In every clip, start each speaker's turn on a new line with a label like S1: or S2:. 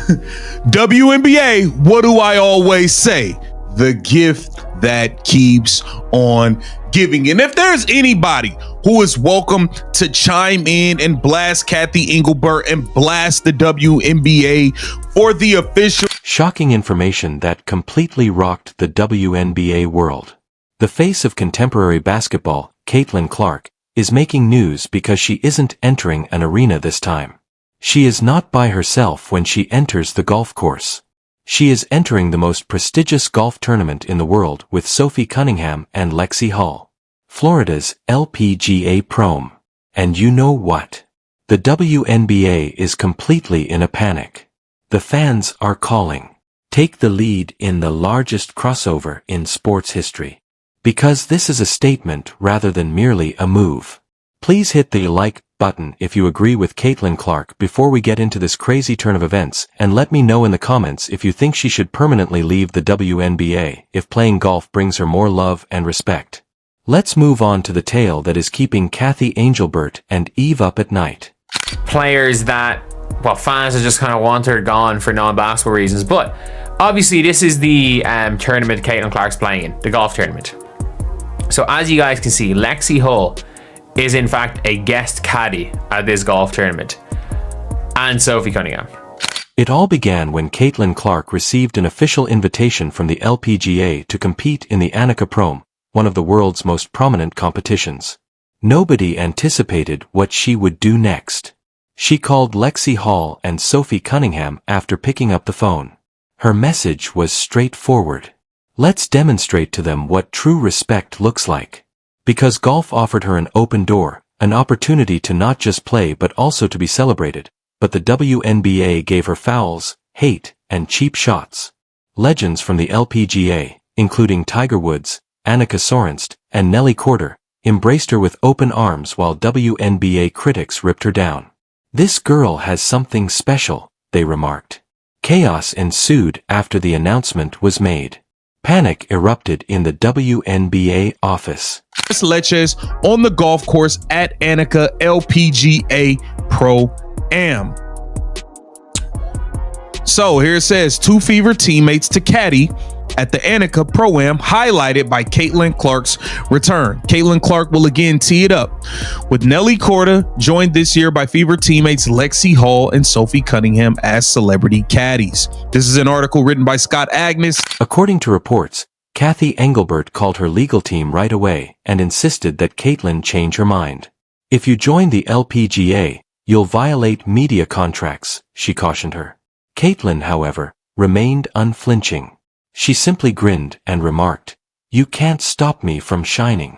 S1: WNBA, what do I always say? The gift that keeps on giving. And if there's anybody who is welcome to chime in and blast Cathy Engelbert and blast the WNBA for the official
S2: shocking information that completely rocked the WNBA world. The face of contemporary basketball, Caitlin Clark, is making news because she isn't entering an arena this time. She is not by herself when she enters the golf course. She is entering the most prestigious golf tournament in the world with Sophie Cunningham and Lexie Hall, Florida's LPGA Prom. And you know what? The WNBA is completely in a panic. The fans are calling. Take the lead in the largest crossover in sports history. Because this is a statement rather than merely a move. Please hit the like button if you agree with Caitlin Clark before we get into this crazy turn of events, and let me know in the comments if you think she should permanently leave the WNBA if playing golf brings her more love and respect. Let's move on to the tale that is keeping Cathy Engelbert and Eve up at night.
S3: Players that, well, fans have just kind of want her gone for non-basketball reasons, but obviously this is the tournament Caitlin Clark's playing in, the golf tournament. So as you guys can see, Lexie Hall is in fact a guest caddy at this golf tournament, and Sophie Cunningham.
S2: It all began when Caitlin Clark received an official invitation from the LPGA to compete in the Annika Prom, one of the world's most prominent competitions. Nobody anticipated what she would do next. She called Lexie Hall and Sophie Cunningham after picking up the phone. Her message was straightforward. Let's demonstrate to them what true respect looks like. Because golf offered her an open door, an opportunity to not just play but also to be celebrated, but the WNBA gave her fouls, hate, and cheap shots. Legends from the LPGA, including Tiger Woods, Annika Sorenstam, and Nelly Korda, embraced her with open arms while WNBA critics ripped her down. This girl has something special, they remarked. Chaos ensued after the announcement was made. Panic erupted in the WNBA office.
S1: Lexie on the golf course at Annika LPGA Pro-Am. So here it says, two fever teammates to caddy at the Annika Pro-Am, highlighted by Caitlin Clark's return. Caitlin Clark will again tee it up with Nelly Korda, joined this year by fever teammates Lexie Hall and Sophie Cunningham as celebrity caddies. This is an article written by Scott Agnes.
S2: According to reports, Cathy Engelbert called her legal team right away and insisted that Caitlin change her mind. If you join the LPGA, you'll violate media contracts, she cautioned her. Caitlin, however, remained unflinching. She simply grinned and remarked, "You can't stop me from shining."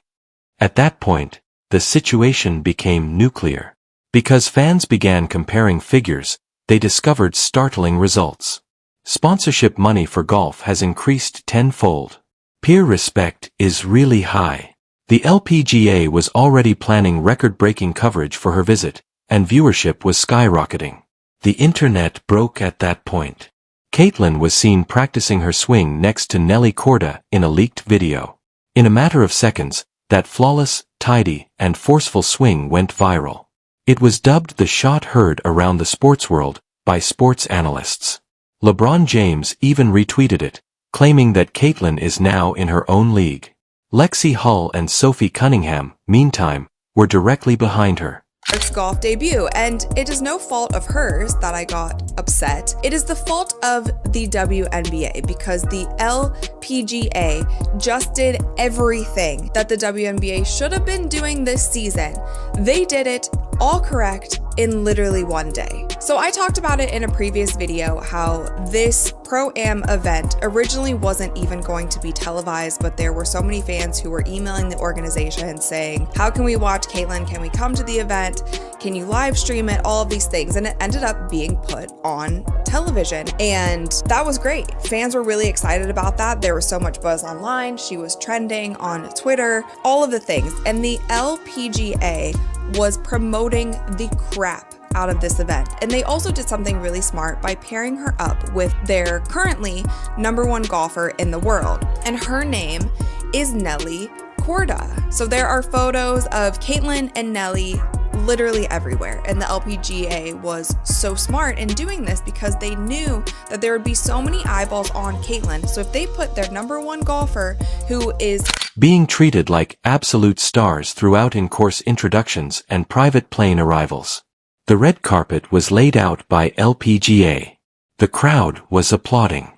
S2: At that point, the situation became nuclear. Because fans began comparing figures, they discovered startling results. Sponsorship money for golf has increased tenfold. Peer respect is really high. The LPGA was already planning record-breaking coverage for her visit, and viewership was skyrocketing. The internet broke at that point. Caitlin was seen practicing her swing next to Nelly Korda in a leaked video. In a matter of seconds, that flawless, tidy, and forceful swing went viral. It was dubbed the shot heard around the sports world by sports analysts. LeBron James even retweeted it, claiming that Caitlin is now in her own league. Lexie Hall and Sophie Cunningham, meantime, were directly behind her.
S4: Clark's golf debut, and it is no fault of hers that I got upset. It is the fault of the WNBA because the LPGA just did everything that the WNBA should have been doing this season. They did it all correct in literally one day. So I talked about it in a previous video how this Pro-Am event originally wasn't even going to be televised, but there were so many fans who were emailing the organization saying, how can we watch Caitlin? Can we come to the event? Can you live stream it? All of these things. And it ended up being put on television. And that was great. Fans were really excited about that. There was so much buzz online. She was trending on Twitter, all of the things. And the LPGA was promoting the crap out of this event. And they also did something really smart by pairing her up with their currently #1 golfer in the world. And her name is Nelly Korda. So there are photos of Caitlin and Nelly literally everywhere. And the LPGA was so smart in doing this because they knew that there would be so many eyeballs on Caitlin. So if they put their #1 golfer, who is
S2: being treated like absolute stars throughout in-course introductions and private plane arrivals. The red carpet was laid out by LPGA. The crowd was applauding.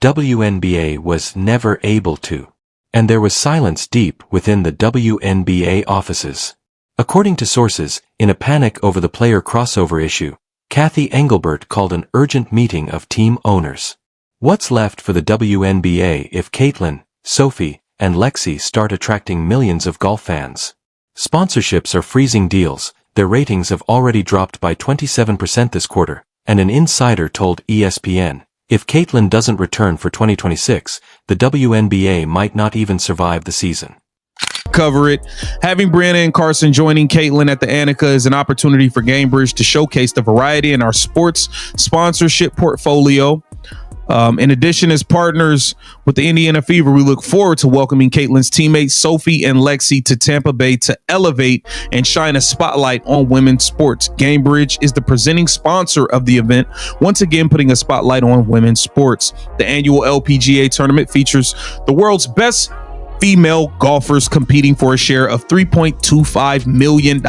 S2: WNBA was never able to. And there was silence deep within the WNBA offices. According to sources, in a panic over the player crossover issue, Cathy Engelbert called an urgent meeting of team owners. What's left for the WNBA if Caitlin, Sophie, and Lexie start attracting millions of golf fans? Sponsorships are freezing deals, their ratings have already dropped by 27% this quarter, and an insider told ESPN, if Caitlin doesn't return for 2026, the WNBA might not even survive the season.
S1: Cover it. Having Brianna and Carson joining Caitlin at the Annika is an opportunity for GameBridge to showcase the variety in our sports sponsorship portfolio. In addition, as partners with the Indiana Fever, we look forward to welcoming Caitlin's teammates Sophie and Lexie to Tampa Bay to elevate and shine a spotlight on women's sports. GameBridge is the presenting sponsor of the event, once again putting a spotlight on women's sports. The annual LPGA tournament features the world's best female golfers competing for a share of $3.25 million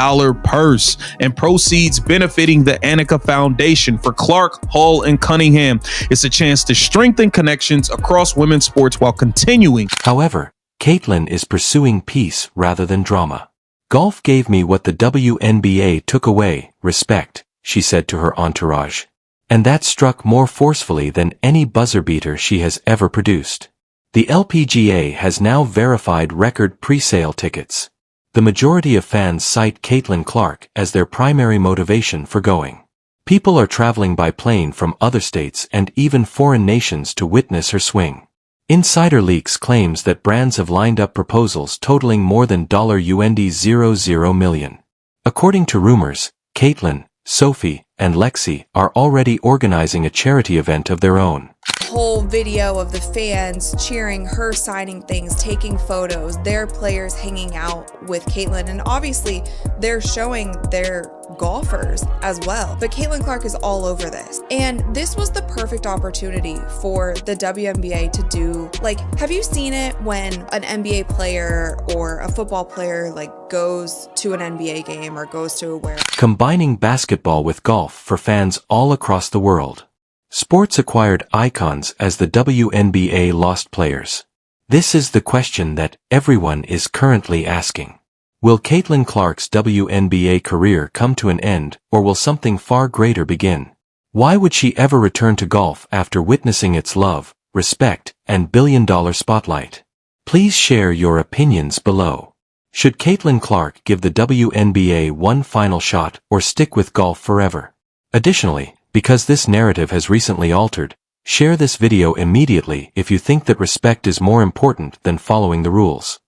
S1: purse and proceeds benefiting the Annika Foundation. For Clark, Hall, and Cunningham, it's a chance to strengthen connections across women's sports while continuing.
S2: However, Caitlin is pursuing peace rather than drama. Golf gave me what the WNBA took away, respect, she said to her entourage. And that struck more forcefully than any buzzer beater she has ever produced. The LPGA has now verified record pre-sale tickets. The majority of fans cite Caitlin Clark as their primary motivation for going. People are traveling by plane from other states and even foreign nations to witness her swing. Insider Leaks claims that brands have lined up proposals totaling more than $0 million. According to rumors, Caitlin, Sophie, and Lexie are already organizing a charity event of their own.
S4: Whole video of the fans cheering her, signing things, taking photos, their players hanging out with Caitlin, and obviously they're showing their golfers as well. But Caitlin Clark is all over this, and this was the perfect opportunity for the WNBA to do, like, have you seen it when an NBA player or a football player goes to an NBA game or goes to a
S2: combining basketball with golf for fans all across the world. Sports acquired icons as the WNBA lost players. This is the question that everyone is currently asking. Will Caitlin Clark's WNBA career come to an end, or will something far greater begin? Why would she ever return to golf after witnessing its love, respect, and billion-dollar spotlight? Please share your opinions below. Should Caitlin Clark give the WNBA one final shot or stick with golf forever? Additionally, because this narrative has recently altered, share this video immediately if you think that respect is more important than following the rules.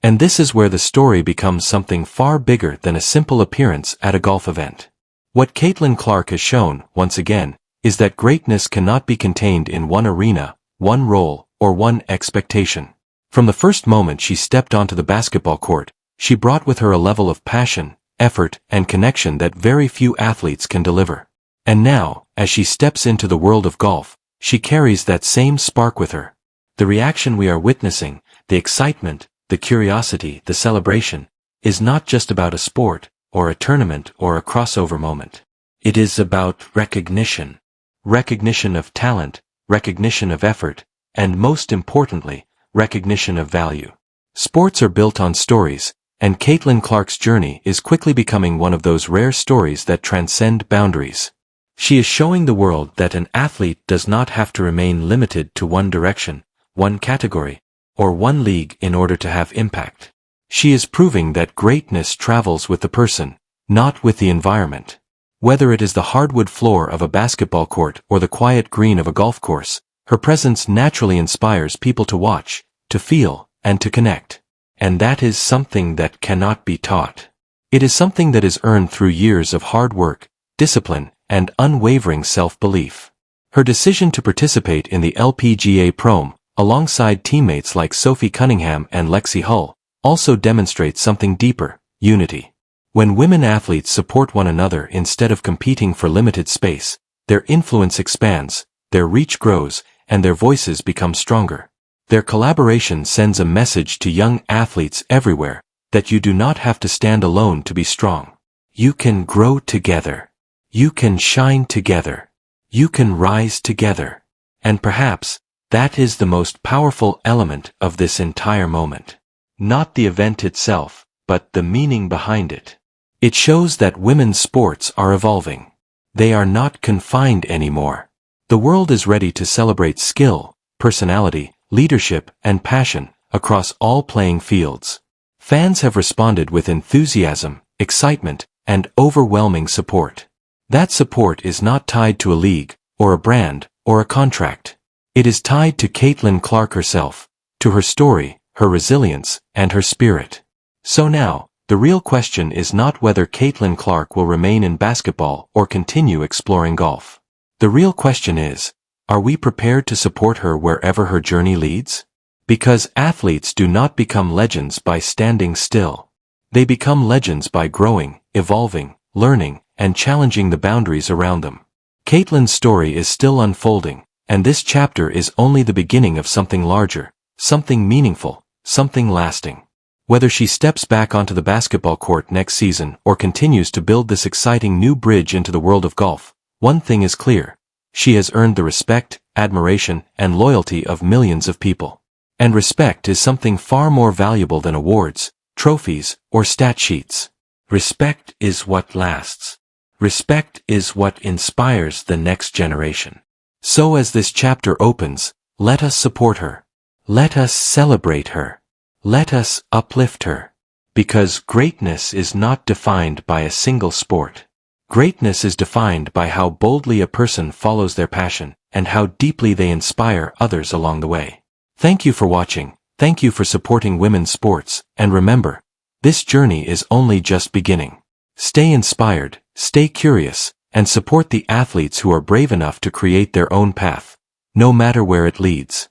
S2: And this is where the story becomes something far bigger than a simple appearance at a golf event. What Caitlin Clark has shown, once again, is that greatness cannot be contained in one arena, one role, or one expectation. From the first moment she stepped onto the basketball court, she brought with her a level of passion, effort, and connection that very few athletes can deliver. And now, as she steps into the world of golf, she carries that same spark with her. The reaction we are witnessing, the excitement, the curiosity, the celebration, is not just about a sport, or a tournament, or a crossover moment. It is about recognition. Recognition of talent, recognition of effort, and most importantly, recognition of value. Sports are built on stories, and Caitlin Clark's journey is quickly becoming one of those rare stories that transcend boundaries. She is showing the world that an athlete does not have to remain limited to one direction, one category, or one league in order to have impact. She is proving that greatness travels with the person, not with the environment. Whether it is the hardwood floor of a basketball court or the quiet green of a golf course, her presence naturally inspires people to watch, to feel, and to connect. And that is something that cannot be taught. It is something that is earned through years of hard work, discipline, and unwavering self-belief. Her decision to participate in the LPGA Prom, alongside teammates like Sophie Cunningham and Lexie Hull, also demonstrates something deeper: unity. When women athletes support one another instead of competing for limited space, their influence expands, their reach grows, and their voices become stronger. Their collaboration sends a message to young athletes everywhere that you do not have to stand alone to be strong. You can grow together. You can shine together. You can rise together. And perhaps, that is the most powerful element of this entire moment. Not the event itself, but the meaning behind it. It shows that women's sports are evolving. They are not confined anymore. The world is ready to celebrate skill, personality, leadership, and passion across all playing fields. Fans have responded with enthusiasm, excitement, and overwhelming support. That support is not tied to a league, or a brand, or a contract. It is tied to Caitlin Clark herself, to her story, her resilience, and her spirit. So now, the real question is not whether Caitlin Clark will remain in basketball or continue exploring golf. The real question is, are we prepared to support her wherever her journey leads? Because athletes do not become legends by standing still. They become legends by growing, evolving, learning, and challenging the boundaries around them. Caitlin's story is still unfolding, and this chapter is only the beginning of something larger, something meaningful, something lasting. Whether she steps back onto the basketball court next season or continues to build this exciting new bridge into the world of golf, one thing is clear. She has earned the respect, admiration, and loyalty of millions of people. And respect is something far more valuable than awards, trophies, or stat sheets. Respect is what lasts. Respect is what inspires the next generation. So as this chapter opens, let us support her. Let us celebrate her. Let us uplift her. Because greatness is not defined by a single sport. Greatness is defined by how boldly a person follows their passion and how deeply they inspire others along the way. Thank you for watching, thank you for supporting women's sports, and remember, this journey is only just beginning. Stay inspired, stay curious, and support the athletes who are brave enough to create their own path, no matter where it leads.